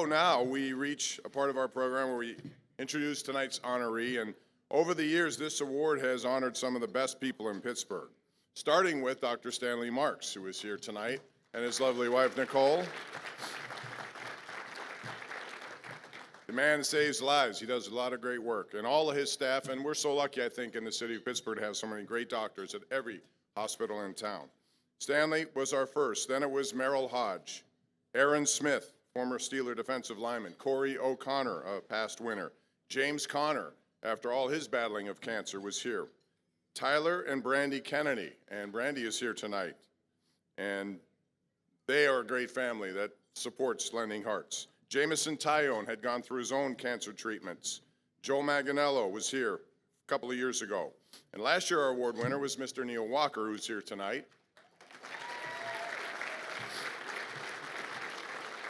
now we reach a part of our program where we introduce tonight's honoree, and over the years this award has honored some of the best people in Pittsburgh, starting with Dr. Stanley Marks, who is here tonight, and his lovely wife Nicole. The man saves lives. He does a lot of great work, and all of his staff, and we're so lucky, I think, in the city of Pittsburgh to have so many great doctors at every hospital in town. Stanley was our first. Then it was Merrill Hodge, Aaron Smith, former Steeler defensive lineman, Corey O'Connor, a past winner, James Conner, after all his battling of cancer, was here. Tyler and Brandy Kennedy, and Brandy is here tonight. And they are a great family that supports Lending Hearts. Jamison Tyone had gone through his own cancer treatments. Joe Manganello was here a couple of years ago. And last year our award winner was Mr. Neil Walker, who's here tonight.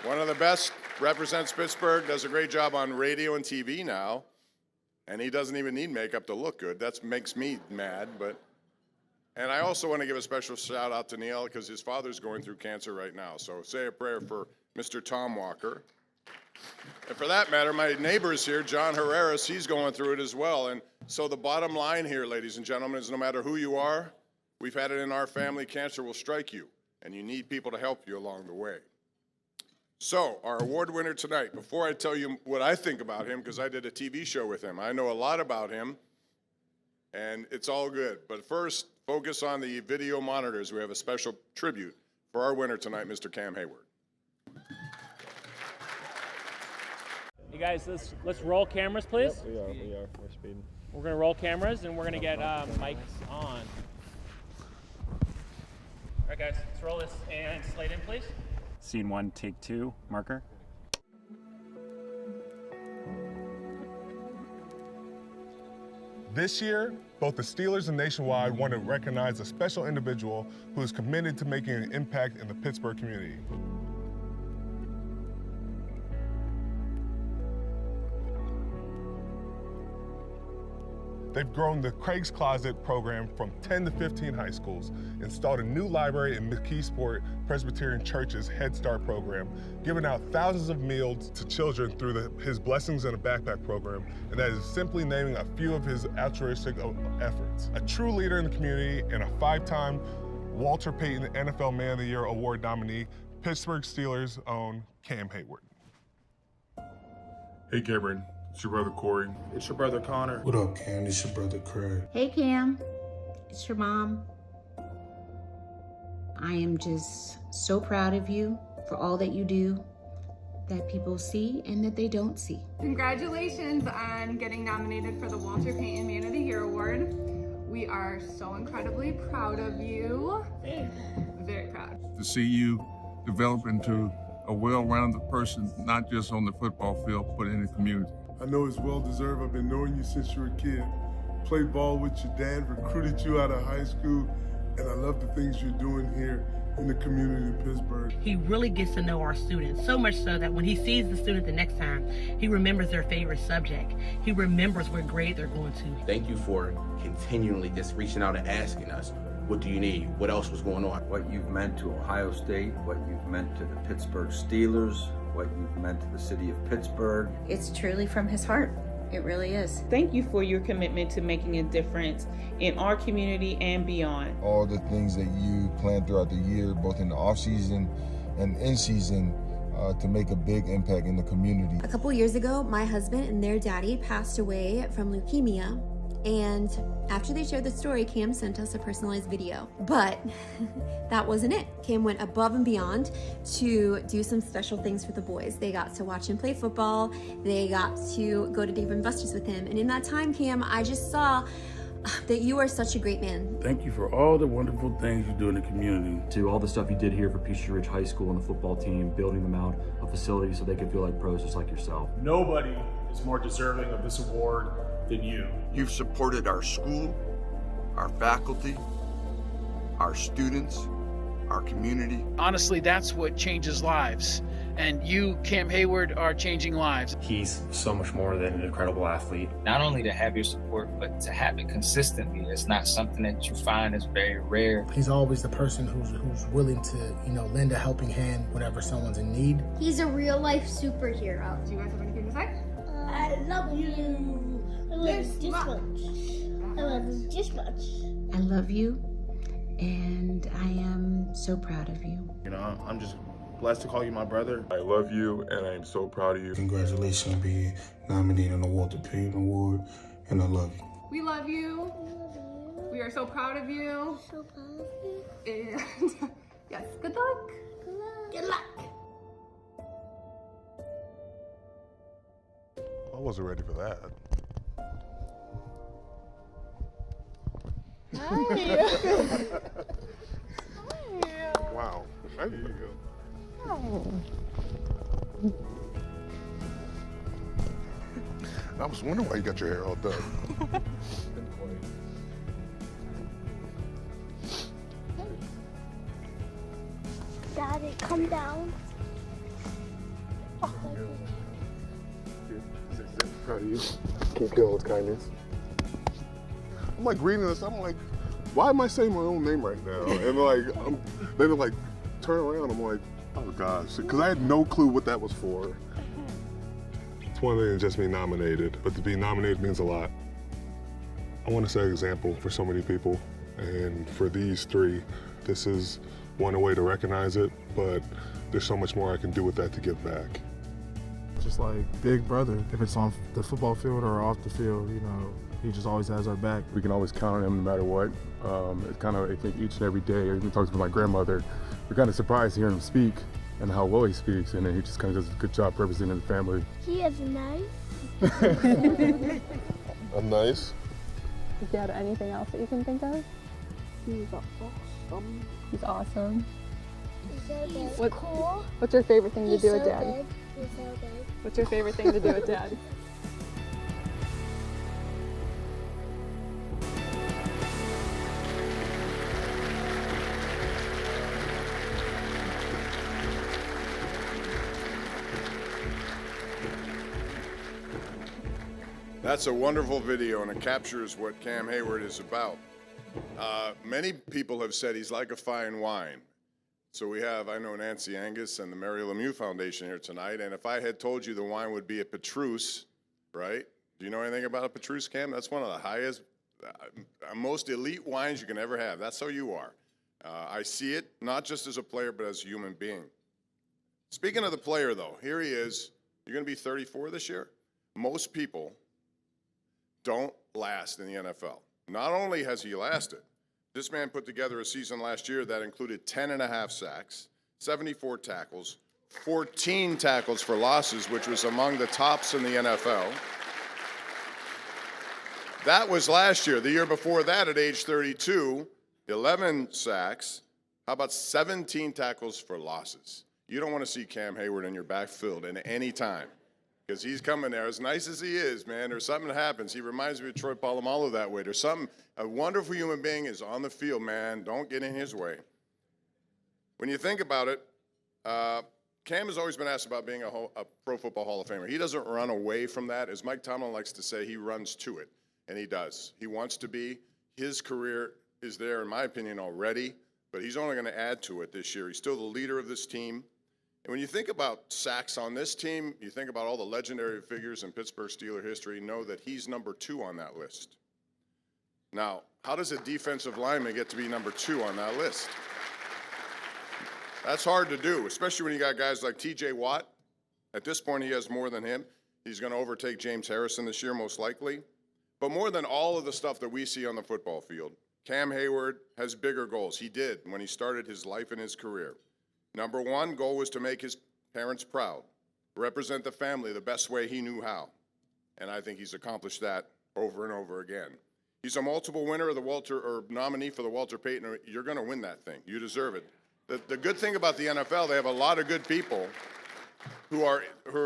One of the best, represents Pittsburgh, does a great job on radio and TV now, and he doesn't even need makeup to look good. That makes me mad, but. And I also want to give a special shout out to Neil because his father's going through cancer right now. So say a prayer for Mr. Tom Walker. And for that matter, my neighbor's here, John Herreras, he's going through it as well. And so the bottom line here, ladies and gentlemen, is no matter who you are, we've had it in our family, cancer will strike you, and you need people to help you along the way. So our award winner tonight, before I tell you what I think about him, because I did a TV show with him, I know a lot about him, and it's all good. But first, focus on the video monitors. We have a special tribute for our winner tonight, Mr. Cam Heyward. You guys, let's roll cameras, please. Yep, we are. We're speeding. We're gonna roll cameras, and we're gonna get mics on. All right, guys, let's roll this and slate in, please. Scene 1, take 2, marker. This year, both the Steelers and Nationwide want to recognize a special individual who is committed to making an impact in the Pittsburgh community. They've grown the Craig's Closet program from 10 to 15 high schools, installed a new library in McKeesport Presbyterian Church's Head Start program, given out thousands of meals to children through his Blessings in a Backpack program, and that is simply naming a few of his altruistic efforts. A true leader in the community and a 5-time Walter Payton NFL Man of the Year award nominee, Pittsburgh Steelers' own Cam Heyward. Hey Cameron, it's your brother Corey. It's your brother Connor. What up, Cam? It's your brother Craig. Hey, Cam. It's your mom. I am just so proud of you for all that you do, that people see and that they don't see. Congratulations on getting nominated for the Walter Payton Man of the Year Award. We are so incredibly proud of you. Very proud. To see you develop into a well-rounded person, not just on the football field, but in the community. I know it's well-deserved. I've been knowing you since you were a kid. Played ball with your dad, recruited you out of high school, and I love the things you're doing here in the community in Pittsburgh. He really gets to know our students, so much so that when he sees the student the next time, he remembers their favorite subject. He remembers what grade they're going to. Thank you for continually just reaching out and asking us, what do you need? What else was going on? What you've meant to Ohio State, what you've meant to the Pittsburgh Steelers, what you've meant to the city of Pittsburgh. It's truly from his heart. It really is. Thank you for your commitment to making a difference in our community and beyond. All the things that you plan throughout the year, both in the off season and in season, to make a big impact in the community. A couple years ago, my husband and their daddy passed away from leukemia. And after they shared the story, Cam sent us a personalized video. But that wasn't it. Cam went above and beyond to do some special things for the boys. They got to watch him play football. They got to go to Dave & Buster's with him. And in that time, Cam, I just saw that you are such a great man. Thank you for all the wonderful things you do in the community. To all the stuff you did here for Peachtree Ridge High School and the football team, building them out a facility so they could feel like pros just like yourself. Nobody is more deserving of this award than you. You've supported our school, our faculty, our students, our community. Honestly, that's what changes lives. And you, Cam Heyward, are changing lives. He's so much more than an incredible athlete. Not only to have your support, but to have it consistently. It's not something that you find is very rare. He's always the person who's willing to, lend a helping hand whenever someone's in need. He's a real life superhero. Do you guys have anything to say? I love you. I love you just much. I love you just much. I love you, and I am so proud of you. I'm just blessed to call you my brother. I love you, and I am so proud of you. Congratulations on being nominated on the Walter Payton Award, and I love you. We love you. We are so proud of you. So proud of you. And yes, good luck. Good luck. I wasn't ready for that. Hi. Wow. There you go. I was wondering why you got your hair all done. Daddy, come down. Proud of you. Keep going with kindness. I'm like reading this, I'm like, why am I saying my own name right now? And then like turn around, I'm like, oh gosh, because I had no clue what that was for. It's one thing to just be nominated, but to be nominated means a lot. I want to set an example for so many people, and for these three, this is one way to recognize it, but there's so much more I can do with that to give back. Just like big brother, if it's on the football field or off the field, he just always has our back. We can always count on him no matter what. It's kind of, I think, each and every day, even talking to my grandmother, we're kind of surprised to hear him speak and how well he speaks, and then he just kind of does a good job representing the family. He is nice. I'm nice. Is there anything else that you can think of? He's awesome. He's awesome. He's so cool. What's your favorite thing to do with Dad? Big. He's so big. What's your favorite thing to do with Dad? That's a wonderful video, and it captures what Cam Heyward is about. Many people have said he's like a fine wine. So we have, I know, Nancy Angus and the Mary Lemieux Foundation here tonight, and if I had told you the wine would be a Petrus, right? Do you know anything about a Petrus, Cam? That's one of the highest, most elite wines you can ever have. That's how you are. I see it, not just as a player, but as a human being. Speaking of the player, though, here he is. You're going to be 34 this year? Most people don't last in the NFL. Not only has he lasted, this man put together a season last year that included 10.5 sacks, 74 tackles, 14 tackles for losses, which was among the tops in the NFL. That was last year. The year before that, at age 32, 11 sacks. How about 17 tackles for losses? You don't want to see Cam Heyward in your backfield at any time, because he's coming there. As nice as he is, man, there's something that happens. He reminds me of Troy Polamalu that way. There's something, a wonderful human being is on the field, man. Don't get in his way. When you think about it, Cam has always been asked about being a Pro Football Hall of Famer. He doesn't run away from that. As Mike Tomlin likes to say, he runs to it, and he does. He wants to be. His career is there, in my opinion, already, but he's only going to add to it this year. He's still the leader of this team. And when you think about sacks on this team, you think about all the legendary figures in Pittsburgh Steeler history, know that he's number 2 on that list. Now, how does a defensive lineman get to be number 2 on that list? That's hard to do, especially when you got guys like T.J. Watt. At this point, he has more than him. He's going to overtake James Harrison this year, most likely. But more than all of the stuff that we see on the football field, Cam Heyward has bigger goals. He did when he started his life and his career. Number 1 goal was to make his parents proud, represent the family the best way he knew how. And I think he's accomplished that over and over again. He's a multiple winner of the nominee for the Walter Payton. You're going to win that thing. You deserve it. The good thing about the NFL, they have a lot of good people who are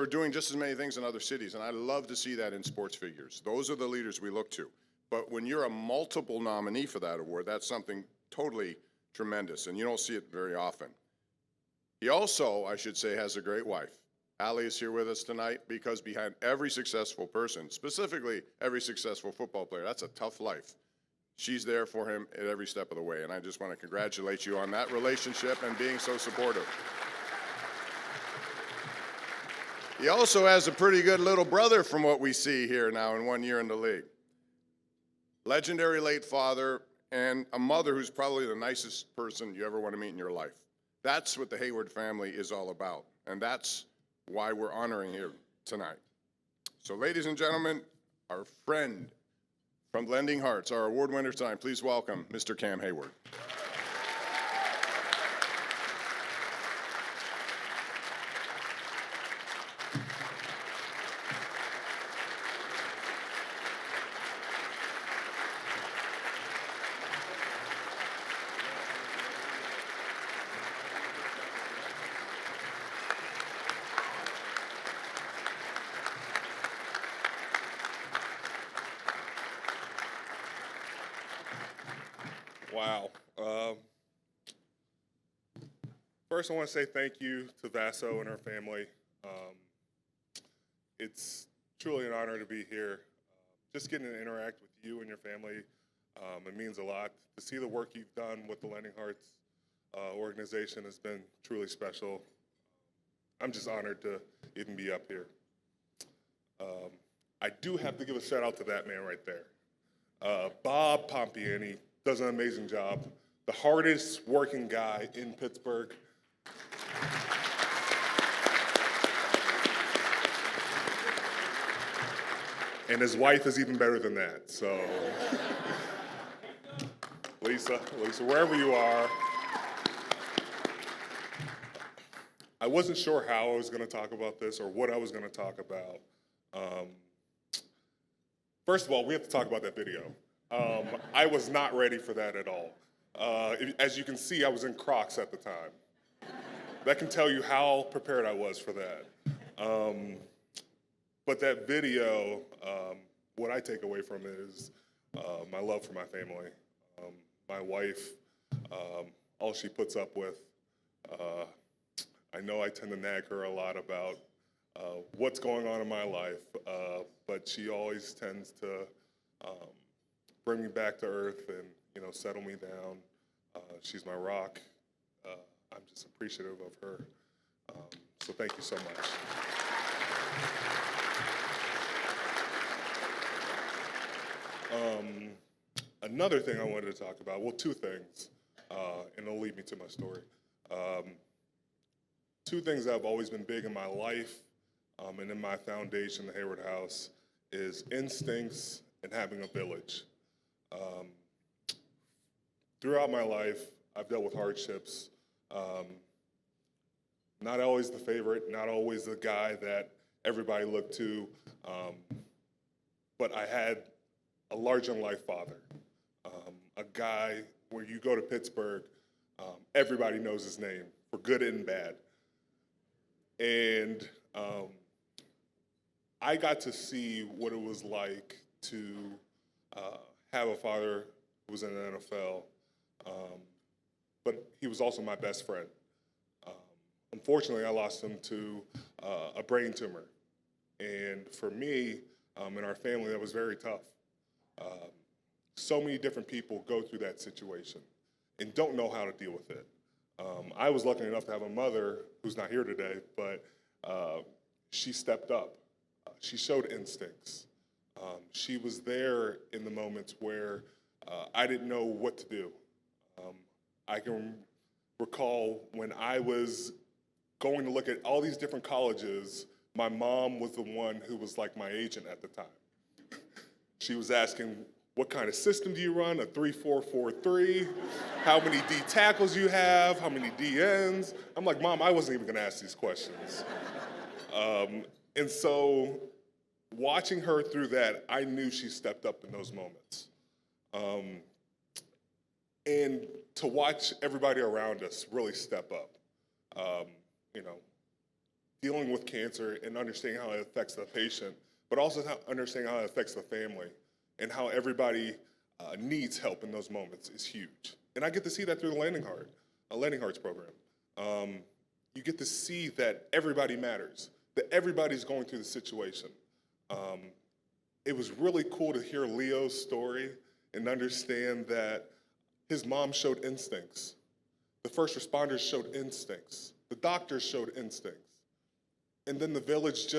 doing just as many things in other cities, and I love to see that in sports figures. Those are the leaders we look to. But when you're a multiple nominee for that award, that's something totally tremendous, and you don't see it very often. He also, I should say, has a great wife. Allie is here with us tonight because behind every successful person, specifically every successful football player, that's a tough life. She's there for him at every step of the way, and I just want to congratulate you on that relationship and being so supportive. He also has a pretty good little brother from what we see here now in 1 year in the league. Legendary late father and a mother who's probably the nicest person you ever want to meet in your life. That's what the Heyward family is all about, and that's why we're honoring here tonight. So ladies and gentlemen, our friend from Lending Hearts, our award winner tonight, please welcome Mr. Cam Heyward. Wow. First, I want to say thank you to Vaso and her family. It's truly an honor to be here. Just getting to interact with you and your family, it means a lot. To see the work you've done with the Lending Hearts organization has been truly special. I'm just honored to even be up here. I do have to give a shout out to that man right there. Bob Pompiani does an amazing job. The hardest working guy in Pittsburgh. And his wife is even better than that, so. Lisa, wherever you are. I wasn't sure how I was gonna talk about this or what I was gonna talk about. First of all, we have to talk about that video. I was not ready for that at all. As you can see, I was in Crocs at the time. That can tell you how prepared I was for that. But that video, what I take away from it is my love for my family. My wife, all she puts up with. I know I tend to nag her a lot about what's going on in my life, but she always tends to bring me back to earth and settle me down. She's my rock. I'm just appreciative of her. So thank you so much. Another thing I wanted to talk about, well, two things, and it'll lead me to my story. Two things that have always been big in my life and in my foundation, the Heyward House, is instincts and having a village. Throughout my life, I've dealt with hardships. Not always the favorite, not always the guy that everybody looked to, but I had a larger-than-life father, a guy where you go to Pittsburgh, everybody knows his name, for good and bad. And I got to see what it was like to have a father who was in the NFL, but he was also my best friend. Unfortunately, I lost him to a brain tumor. And for me and our family, that was very tough. So many different people go through that situation and don't know how to deal with it. I was lucky enough to have a mother who's not here today, but she stepped up. She showed instincts. She was there in the moments where I didn't know what to do. I can recall when I was going to look at all these different colleges, my mom was the one who was like my agent at the time. She was asking, what kind of system do you run? A 3-4-4-3? How many D tackles you have? How many D ends? I'm like, Mom, I wasn't even gonna ask these questions. And so watching her through that, I knew she stepped up in those moments. And to watch everybody around us really step up, dealing with cancer and understanding how it affects the patient, but also understanding how it affects the family and how everybody needs help in those moments is huge. And I get to see that through the Lending Hearts program. you get to see that everybody matters, that everybody's going through the situation. It was really cool to hear Leo's story and understand that his mom showed instincts. The first responders showed instincts. The doctors showed instincts. And then the village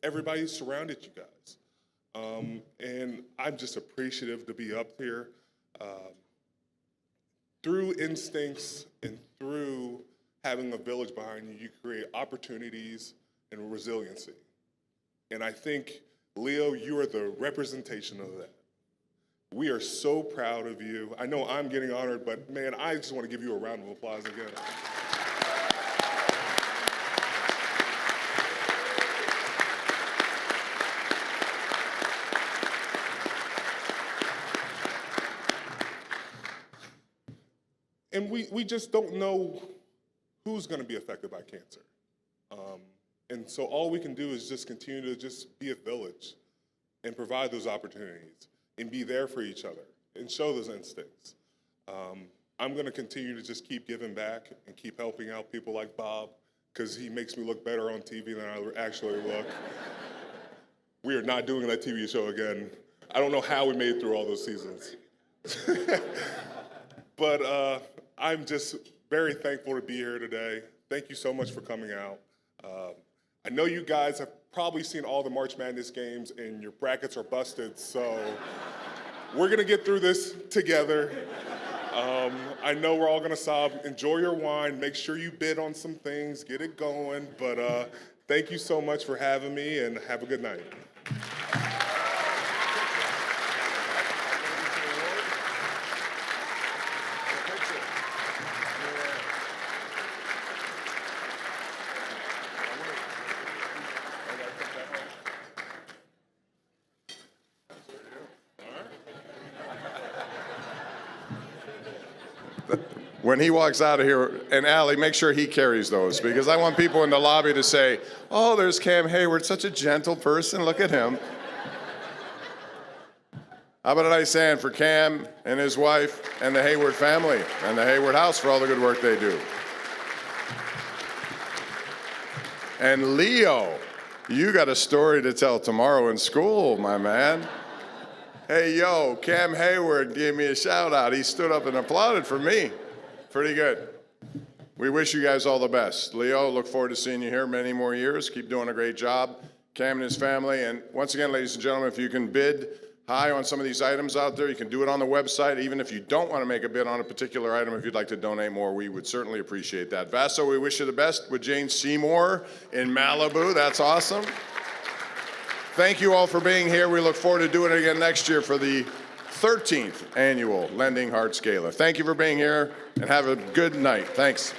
everybody surrounded you guys. And I'm just appreciative to be up here. Through instincts and through having a village behind you, you create opportunities and resiliency. And I think, Leo, you are the representation of that. We are so proud of you. I know I'm getting honored, but man, I just want to give you a round of applause again. And we just don't know who's going to be affected by cancer. And so all we can do is just continue to just be a village and provide those opportunities and be there for each other and show those instincts. I'm going to continue to just keep giving back and keep helping out people like Bob because he makes me look better on TV than I actually look. We are not doing that TV show again. I don't know how we made it through all those seasons. But I'm just very thankful to be here today. Thank you so much for coming out. I know you guys have probably seen all the March Madness games and your brackets are busted, so we're gonna get through this together. I know we're all gonna sob. Enjoy your wine, make sure you bid on some things, get it going, but thank you so much for having me and have a good night. When he walks out of here, and Allie, make sure he carries those, because I want people in the lobby to say, oh, there's Cam Heyward, such a gentle person, look at him. How about a nice hand for Cam and his wife and the Heyward family and the Heyward house for all the good work they do. And Leo, you got a story to tell tomorrow in school, my man. Hey, yo, Cam Heyward gave me a shout out. He stood up and applauded for me. Pretty good. We wish you guys all the best. Leo, look forward to seeing you here many more years. Keep doing a great job. Cam and his family. And once again, ladies and gentlemen, if you can bid high on some of these items out there, you can do it on the website. Even if you don't want to make a bid on a particular item, if you'd like to donate more, we would certainly appreciate that. Vaso, we wish you the best with Jane Seymour in Malibu. That's awesome. Thank you all for being here. We look forward to doing it again next year for the 13th annual Lending Hearts Gala. Thank you for being here and have a good night. Thanks.